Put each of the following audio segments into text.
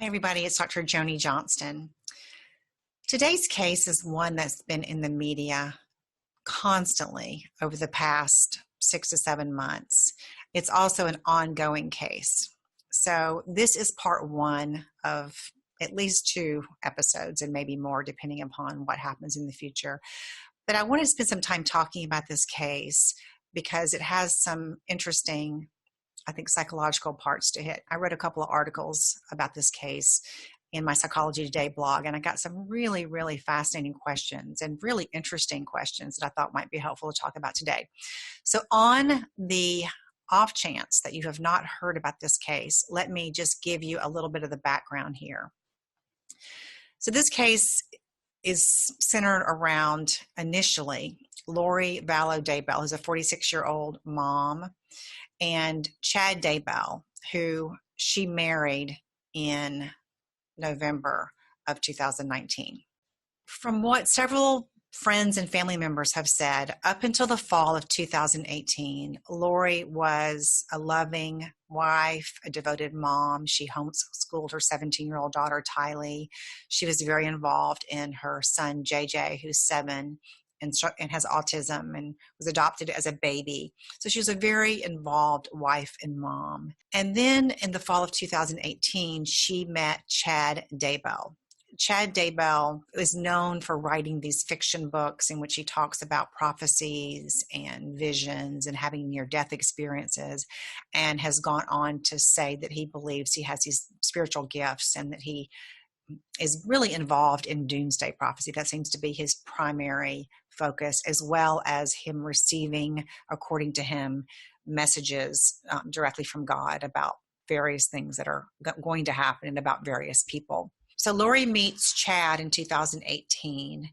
Hey everybody, it's Dr. Joni Johnston. Today's case is one that's been in the media constantly over the past 6 to 7 months. It's also an ongoing case. So this is part one of at least 2 episodes and maybe more depending upon what happens in the future. But I want to spend some time talking about this case because it has some interesting, I think, psychological parts to it. I read a couple of articles about this case in my Psychology Today blog, and I got some really, really fascinating questions and really interesting questions that I thought might be helpful to talk about today. So on the off chance that you have not heard about this case, let me just give you a little bit of the background here. So this case is centered around, initially, Lori Vallow Daybell, who's a 46-year-old mom, and Chad Daybell, who she married in November of 2019. From what several friends and family members have said, up until the fall of 2018, Lori was a loving wife, a devoted mom. She homeschooled her 17-year-old daughter, Tylee. She was very involved in her son, JJ, who's 7, and has autism and was adopted as a baby. So she was a very involved wife and mom. And then in the fall of 2018, she met Chad Daybell. Chad Daybell is known for writing these fiction books in which he talks about prophecies and visions and having near-death experiences, and has gone on to say that he believes he has these spiritual gifts and that he is really involved in doomsday prophecy. That seems to be his primary focus, as well as him receiving, according to him, messages directly from God about various things that are going to happen and about various people. So Lori meets Chad in 2018,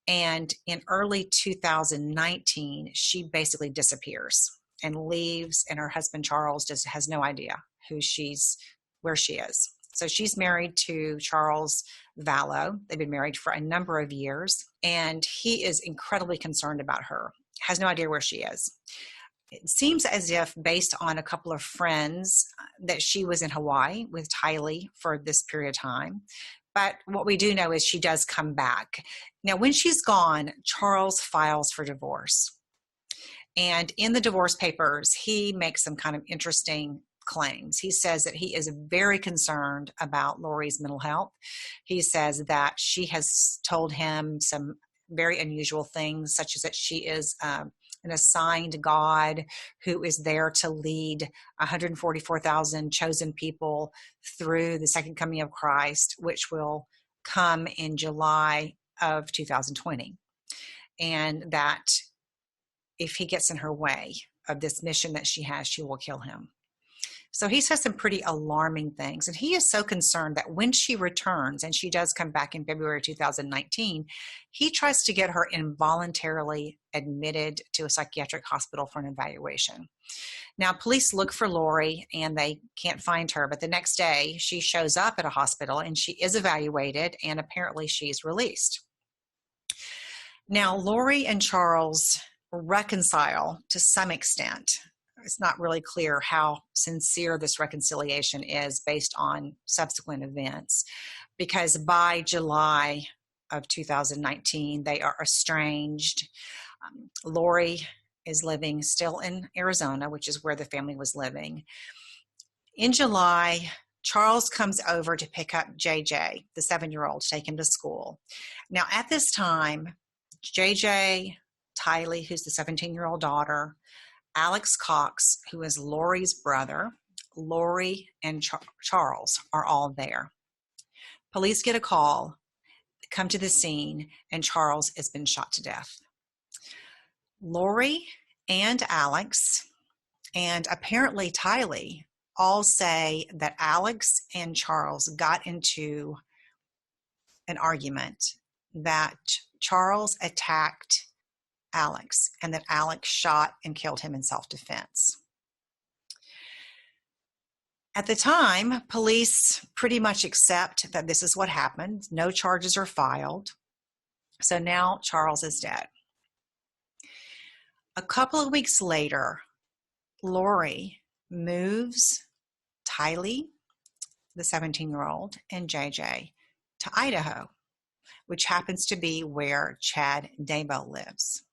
and in early 2019, she basically disappears and leaves, and her husband Charles just has no idea where she is. So she's married to Charles Vallow. They've been married for a number of years, and he is incredibly concerned about her, has no idea where she is. It seems as if, based on a couple of friends, that she was in Hawaii with Tylee for this period of time. But what we do know is she does come back. Now, when she's gone, Charles files for divorce. And in the divorce papers, he makes some kind of interesting claims. He says that he is very concerned about Lori's mental health. He says that she has told him some very unusual things, such as that she is an assigned God who is there to lead 144,000 chosen people through the second coming of Christ, which will come in July of 2020. And that if he gets in her way of this mission that she has, she will kill him. So he says some pretty alarming things. And he is so concerned that when she returns, and she does come back in February 2019, he tries to get her involuntarily admitted to a psychiatric hospital for an evaluation. Now, police look for Lori and they can't find her, but the next day she shows up at a hospital and she is evaluated, and apparently she's released. Now, Lori and Charles reconcile to some extent. It's not really clear how sincere this reconciliation is based on subsequent events, because by July of 2019, they are estranged. Lori is living still in Arizona, which is where the family was living. In July, Charles comes over to pick up JJ, the 7-year-old, to take him to school. Now, at this time, JJ, Tylee, who's the 17-year-old daughter, Alex Cox, who is Lori's brother, Lori and Charles are all there. Police get a call, come to the scene, and Charles has been shot to death. Lori and Alex, and apparently Tylee, all say that Alex and Charles got into an argument, that Charles attacked Alex, and that Alex shot and killed him in self-defense. At the time, police pretty much accept that this is what happened. No charges are filed. So now Charles is dead. A couple of weeks later, Lori moves Tylee the 17-year-old, and JJ to Idaho, which happens to be where Chad Daybell lives.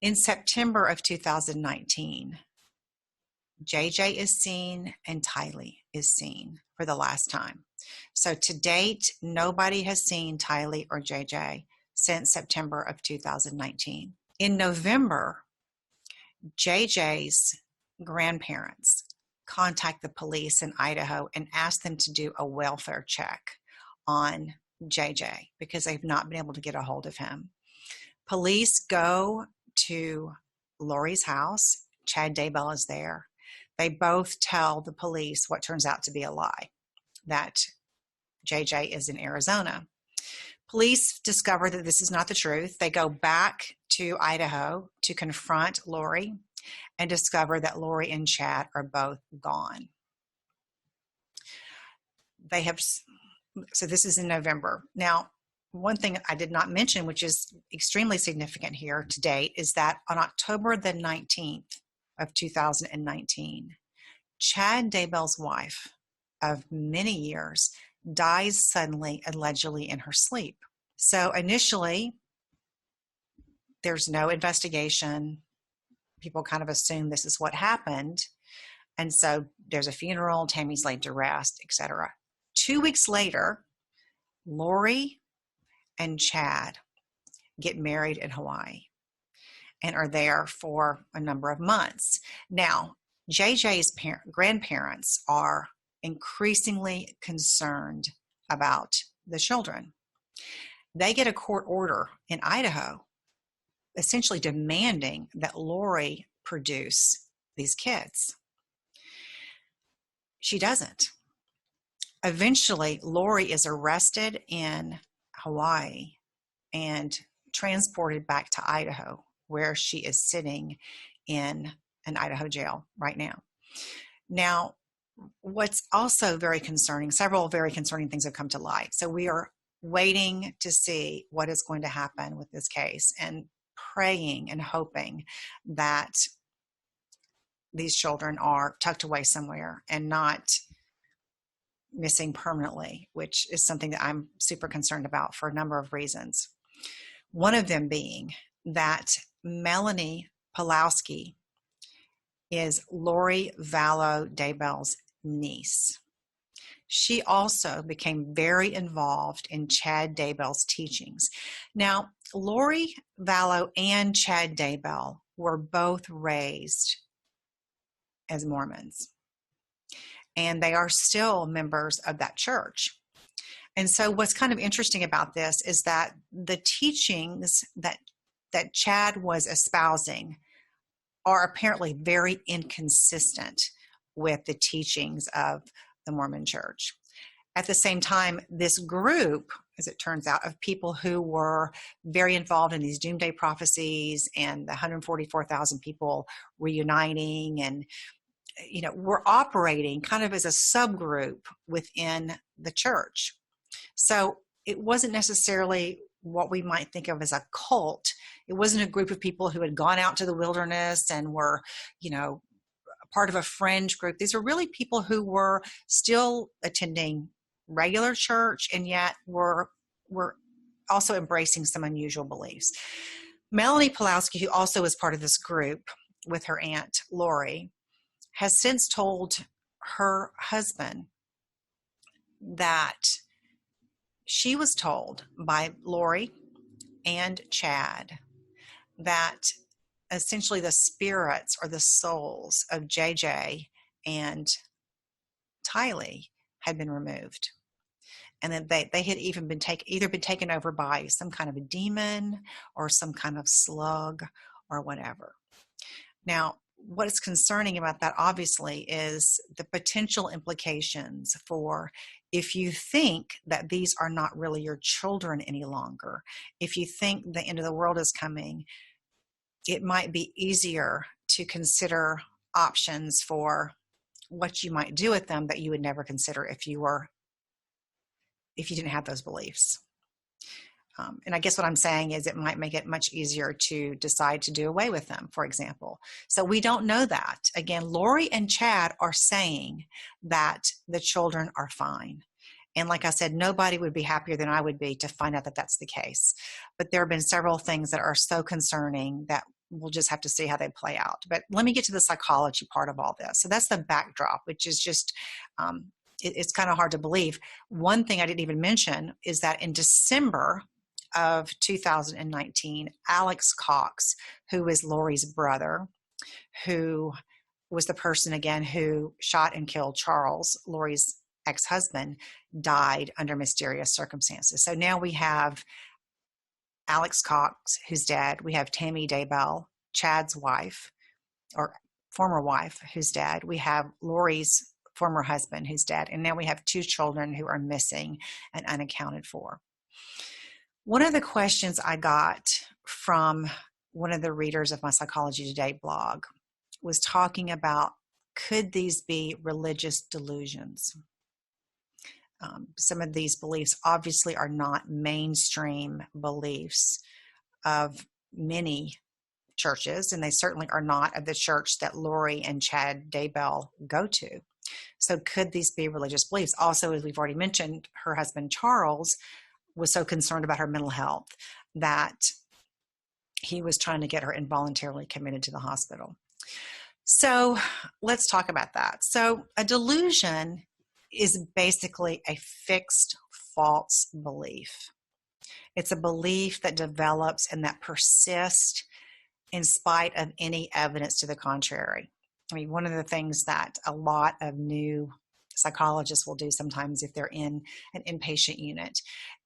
In September of 2019, JJ is seen and Tylee is seen for the last time. So to date, nobody has seen Tylee or JJ since September of 2019. In November, JJ's grandparents contact the police in Idaho and ask them to do a welfare check on JJ because they've not been able to get a hold of him. Police go to Lori's house. Chad Daybell is there. They both tell the police what turns out to be a lie, that JJ is in Arizona. Police discover that this is not the truth. They go back to Idaho to confront Lori and discover that Lori and Chad are both gone. So this is in November. Now, one thing I did not mention, which is extremely significant here to date, is that on October the 19th of 2019, Chad Daybell's wife of many years dies suddenly, allegedly in her sleep. So initially, there's no investigation. People kind of assume this is what happened. And so there's a funeral, Tammy's laid to rest, etc. 2 weeks later, Lori and Chad get married in Hawaii and are there for a number of months. Now, JJ's grandparents are increasingly concerned about the children. They get a court order in Idaho essentially demanding that Lori produce these kids. She doesn't. Eventually, Lori is arrested in Hawaii and transported back to Idaho, where she is sitting in an Idaho jail right now. Now, what's also very concerning, several very concerning things have come to light. So we are waiting to see what is going to happen with this case and praying and hoping that these children are tucked away somewhere and not missing permanently, which is something that I'm super concerned about for a number of reasons. One of them being that Melanie Pulowski is Lori Vallow Daybell's niece. She also became very involved in Chad Daybell's teachings. Now, Lori Vallow and Chad Daybell were both raised as Mormons, and they are still members of that church. And so what's kind of interesting about this is that the teachings that Chad was espousing are apparently very inconsistent with the teachings of the Mormon Church. At the same time, this group, as it turns out, of people who were very involved in these doomsday prophecies and the 144,000 people reuniting and, were operating kind of as a subgroup within the church. So it wasn't necessarily what we might think of as a cult. It wasn't a group of people who had gone out to the wilderness and were, part of a fringe group. These are really people who were still attending regular church and yet were also embracing some unusual beliefs. Melanie Pulowski, who also was part of this group with her aunt Lori, has since told her husband that she was told by Lori and Chad that essentially the spirits or the souls of JJ and Tylee had been removed, and that they had even been taken over by some kind of a demon or some kind of slug or whatever. Now, what is concerning about that, obviously, is the potential implications for if you think that these are not really your children any longer, if you think the end of the world is coming, it might be easier to consider options for what you might do with them that you would never consider if you didn't have those beliefs. And I guess what I'm saying is it might make it much easier to decide to do away with them, for example. So we don't know that. Again, Lori and Chad are saying that the children are fine. And like I said, nobody would be happier than I would be to find out that that's the case. But there have been several things that are so concerning that we'll just have to see how they play out. But let me get to the psychology part of all this. So that's the backdrop, which is just, it's kind of hard to believe. One thing I didn't even mention is that in December of 2019, Alex Cox, who is Lori's brother, who was the person, again, who shot and killed Charles, Lori's ex-husband, died under mysterious circumstances. So now we have Alex Cox, who's dead. We have Tammy Daybell, Chad's wife, or former wife, who's dead. We have Lori's former husband, who's dead. And now we have 2 children who are missing and unaccounted for. One of the questions I got from one of the readers of my Psychology Today blog was talking about, could these be religious delusions? Some of these beliefs obviously are not mainstream beliefs of many churches, and they certainly are not of the church that Lori and Chad Daybell go to. So could these be religious beliefs? Also, as we've already mentioned, her husband Charles was so concerned about her mental health that he was trying to get her involuntarily committed to the hospital. So let's talk about that. So a delusion is basically a fixed false belief. It's a belief that develops and that persists in spite of any evidence to the contrary. I mean, one of the things that a lot of new psychologists will do sometimes if they're in an inpatient unit,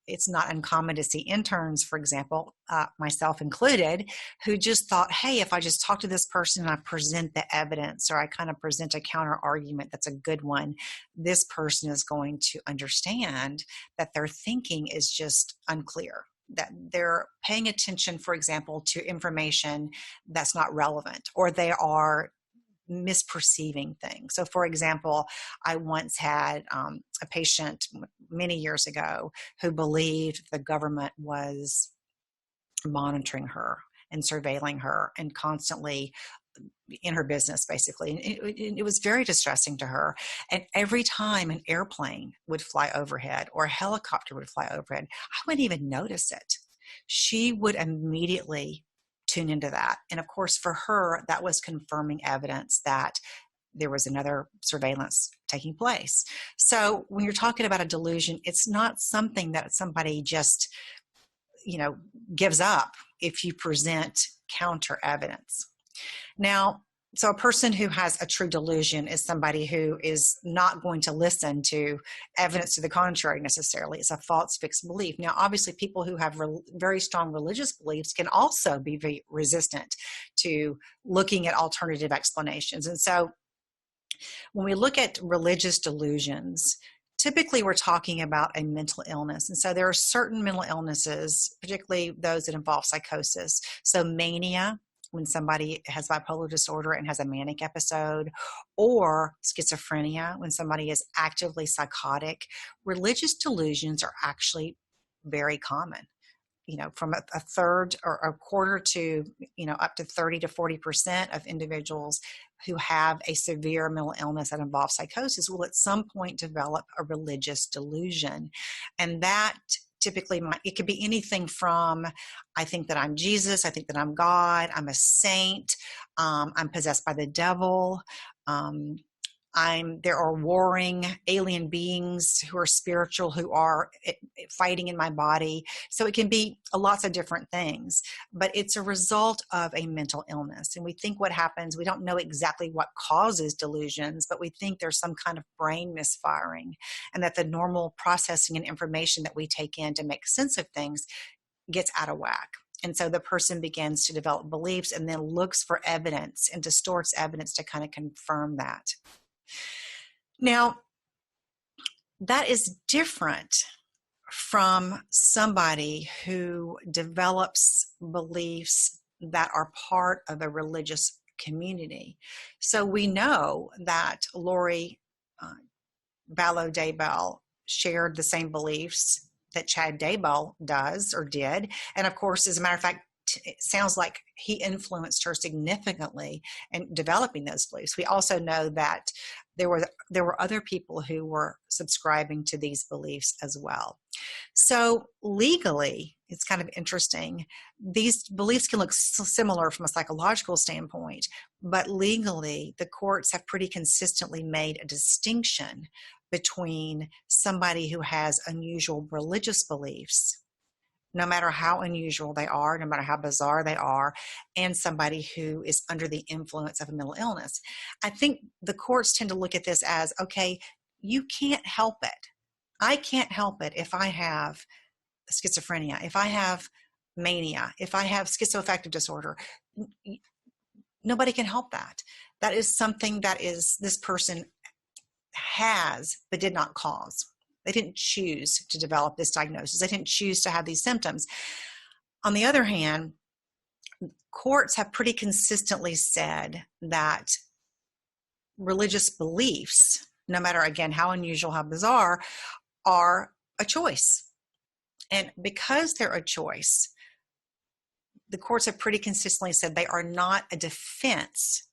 it's not uncommon to see interns, for example, myself included, who just thought, hey, if I just talk to this person and I present the evidence, or I kind of present a counter argument that's a good one, this person is going to understand that their thinking is just unclear, that they're paying attention, for example, to information that's not relevant, or they are misperceiving things. So, for example, I once had a patient many years ago who believed the government was monitoring her and surveilling her and constantly in her business, basically. And it was very distressing to her. And every time an airplane would fly overhead or a helicopter would fly overhead, I wouldn't even notice it. She would immediately tune into that. And of course, for her, that was confirming evidence that there was another surveillance taking place. So when you're talking about a delusion, it's not something that somebody just, gives up if you present counter evidence. Now, so a person who has a true delusion is somebody who is not going to listen to evidence to the contrary necessarily. It's a false fixed belief. Now, obviously, people who have very strong religious beliefs can also be very resistant to looking at alternative explanations. And so when we look at religious delusions, typically we're talking about a mental illness. And so there are certain mental illnesses, particularly those that involve psychosis. So mania, when somebody has bipolar disorder and has a manic episode, or schizophrenia, when somebody is actively psychotic. Religious delusions are actually very common. From a third or a quarter to, up to 30 to 40% of individuals who have a severe mental illness that involves psychosis will at some point develop a religious delusion. And that typically it could be anything from, I think that I'm Jesus, I think that I'm God, I'm a saint, I'm possessed by the devil, there are warring alien beings who are spiritual, who are fighting in my body. So it can be lots of different things, but it's a result of a mental illness. And we think what happens, we don't know exactly what causes delusions, but we think there's some kind of brain misfiring, and that the normal processing and information that we take in to make sense of things gets out of whack. And so the person begins to develop beliefs and then looks for evidence and distorts evidence to kind of confirm that. Now, that is different from somebody who develops beliefs that are part of a religious community. So we know that Lori Vallow Daybell shared the same beliefs that Chad Daybell does or did. And of course, as a matter of fact, it sounds like he influenced her significantly in developing those beliefs. We also know that there were other people who were subscribing to these beliefs as well. So legally, it's kind of interesting. These beliefs can look similar from a psychological standpoint, but legally, the courts have pretty consistently made a distinction between somebody who has unusual religious beliefs, no matter how unusual they are, no matter how bizarre they are, and somebody who is under the influence of a mental illness. I think the courts tend to look at this as, okay, you can't help it. I can't help it if I have schizophrenia, if I have mania, if I have schizoaffective disorder. Nobody can help that. That is something that this person has but did not cause. They didn't choose to develop this diagnosis. They didn't choose to have these symptoms. On the other hand, courts have pretty consistently said that religious beliefs, no matter, again, how unusual, how bizarre, are a choice. And because they're a choice, the courts have pretty consistently said they are not a defense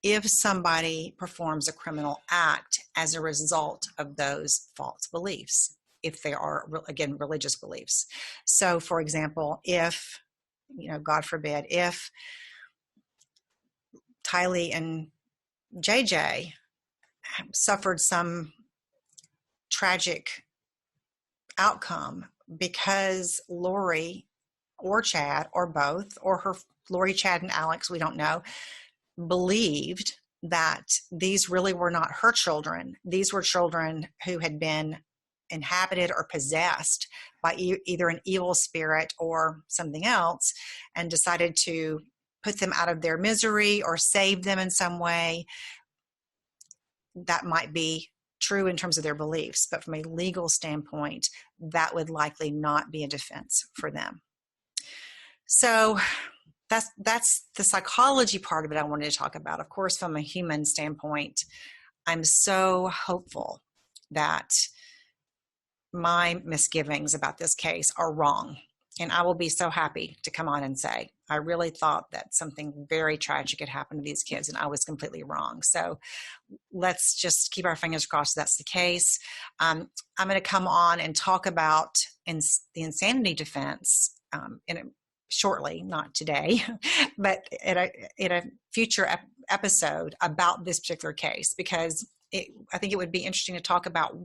if somebody performs a criminal act as a result of those false beliefs, if they are, again, religious beliefs. So, for example, if, God forbid, if Tylee and JJ suffered some tragic outcome because Lori or Chad or both, or Lori, Chad, and Alex, we don't know, believed that these really were not her children. These were children who had been inhabited or possessed by either an evil spirit or something else, and decided to put them out of their misery or save them in some way. That might be true in terms of their beliefs, but from a legal standpoint, that would likely not be a defense for them. So that's the psychology part of it I wanted to talk about. Of course, from a human standpoint, I'm so hopeful that my misgivings about this case are wrong. And I will be so happy to come on and say, I really thought that something very tragic had happened to these kids, and I was completely wrong. So let's just keep our fingers crossed that's the case. I'm going to come on and talk about the insanity defense shortly, not today, but in a future episode about this particular case, because I think it would be interesting to talk about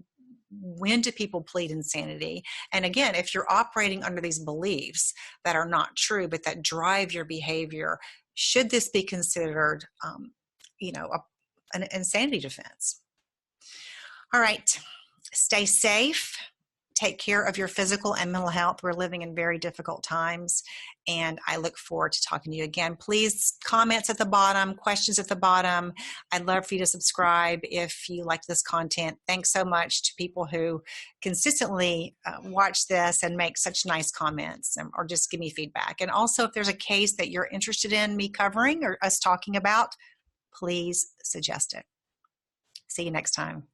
when do people plead insanity. And again, if you're operating under these beliefs that are not true, but that drive your behavior, should this be considered, an insanity defense? All right. Stay safe. Take care of your physical and mental health. We're living in very difficult times, and I look forward to talking to you again. Please, comments at the bottom, questions at the bottom. I'd love for you to subscribe if you like this content. Thanks so much to people who consistently watch this and make such nice comments, or just give me feedback. And also, if there's a case that you're interested in me covering or us talking about, please suggest it. See you next time.